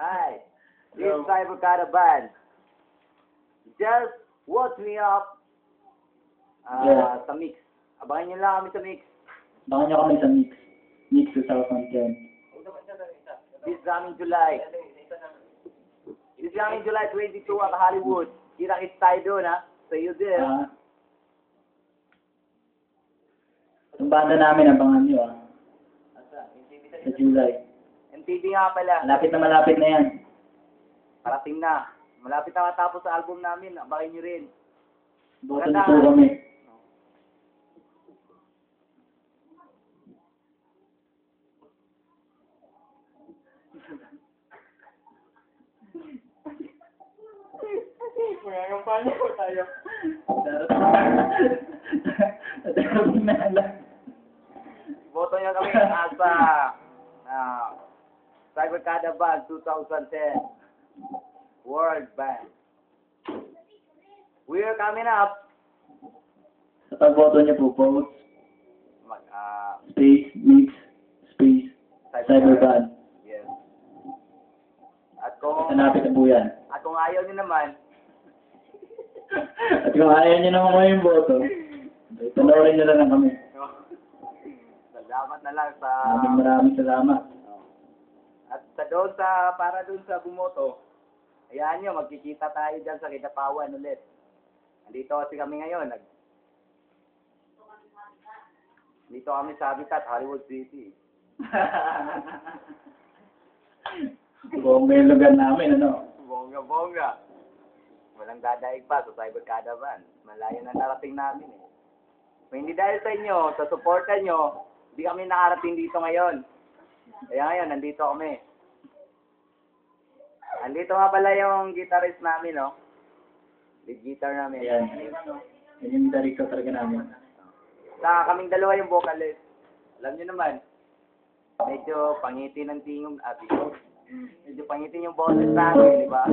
Hi, this is Cyber Caravan. Just watch me up sa Mix. Abangan nyo lang kami sa Mix. Baka nyo kami sa Mix. Mix 2010. This coming July. This coming July 22 at Hollywood. Kita-kits tayo doon, ha? So you there. Ang banda namin, abangan nyo, sa July. MTV nga pala. Malapit na yan. Parating na. Malapit na matapos sa album namin. Abangan nyo rin. Boto dito kami. Magagampanya po tayo. Darating na lang. Boto niya kami sa Cyber Caravan 2010 World Band. We are coming up. Sa pagboto niyo po, vote, space, Mix, space, Cyberband. Yes. At kung Hanapin na po yan. At kung ayaw niyo naman, At kung ayaw niyo naman kami yung boto, panoorin niyo na lang kami. salamat na lang sa Maraming salamat. at para doon sa bumoto. Ayan nyo, magkikita tayo dyan sa Kinapawan ulit. Nandito kasi kami ngayon. Dito kami sa Habitat, Hollywood City. Bongga yung lugar namin, ano? Bongga. Walang dadaig pa sa Cyber Caravan. Malayo na narating namin eh. Kung hindi dahil sa inyo, sa suporta nyo, hindi kami nakarating dito ngayon. Kaya ngayon, nandito kami. Andito nga pala yung guitarist namin, no? Lead guitar namin. Ayan. Yan yung director talaga namin. Sa kaming dalawa yung vocalist. Alam nyo naman, medyo pangitin ng tingog at medyo pangitin yung boses namin, di ba?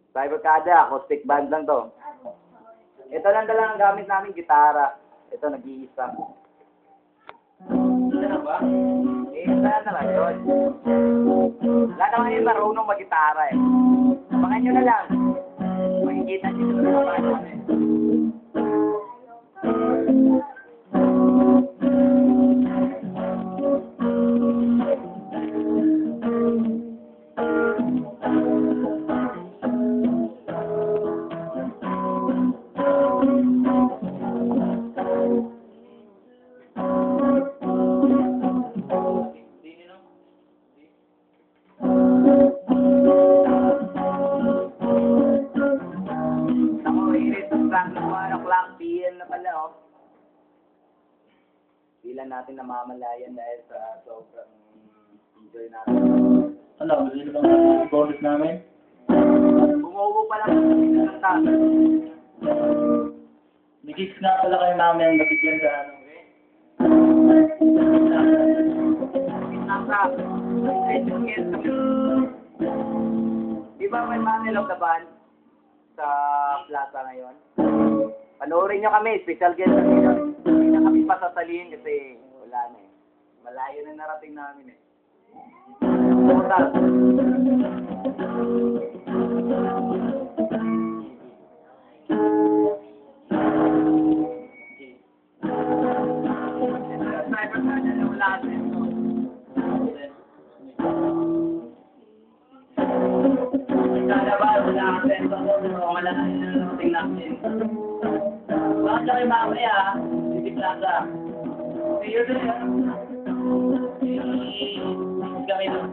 Cyber Kada, acoustic band lang to. Ito lang ang gamit namin, gitara. Ito, nag-iisa. Isa na ba? Isa na lang yun. Lahat naman yung marunong mag-gitara eh. Abangan nyo na lang. Makikita nyo sa mga naman eh. Hindi natin namamalayan dahil sa sobrang enjoy natin. Ano, gusto nyo bang yung bonus namin? Bumubo pa lang ng kanta. Nag-gigs nga pala kayo namin nabigyan sa ano. Di ba may Manil of the Band sa plaza ngayon? Panoorin nyo kami, special guest kami yun. Hindi na kami pasasalihin kasi wala na eh. Malayo na narating namin eh. Total. Bakit kayo mamaya, City Plaza? Mayor din yan. Kami doon.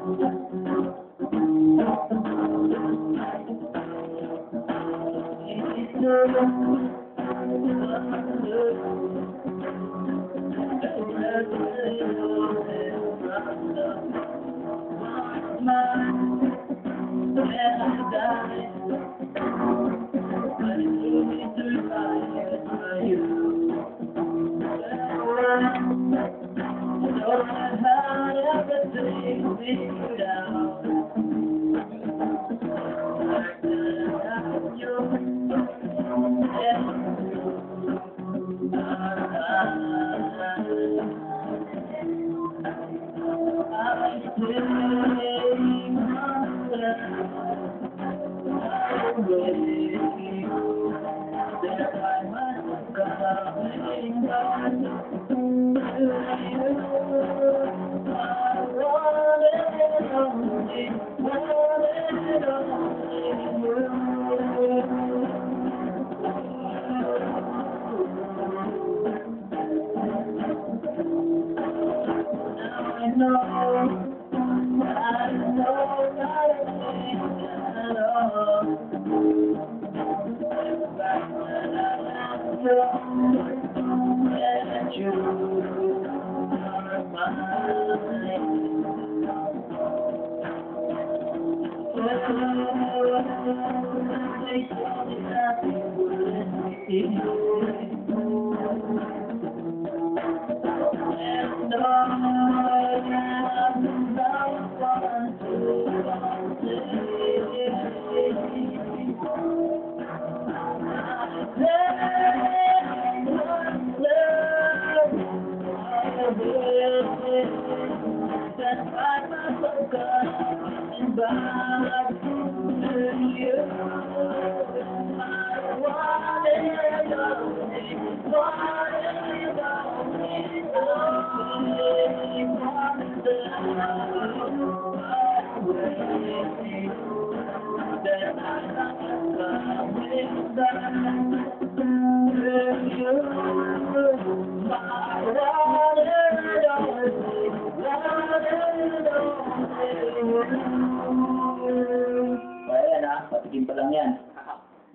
Ayan ha, patikim pa lang yan.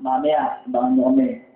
Mamaya, abangan mo kami.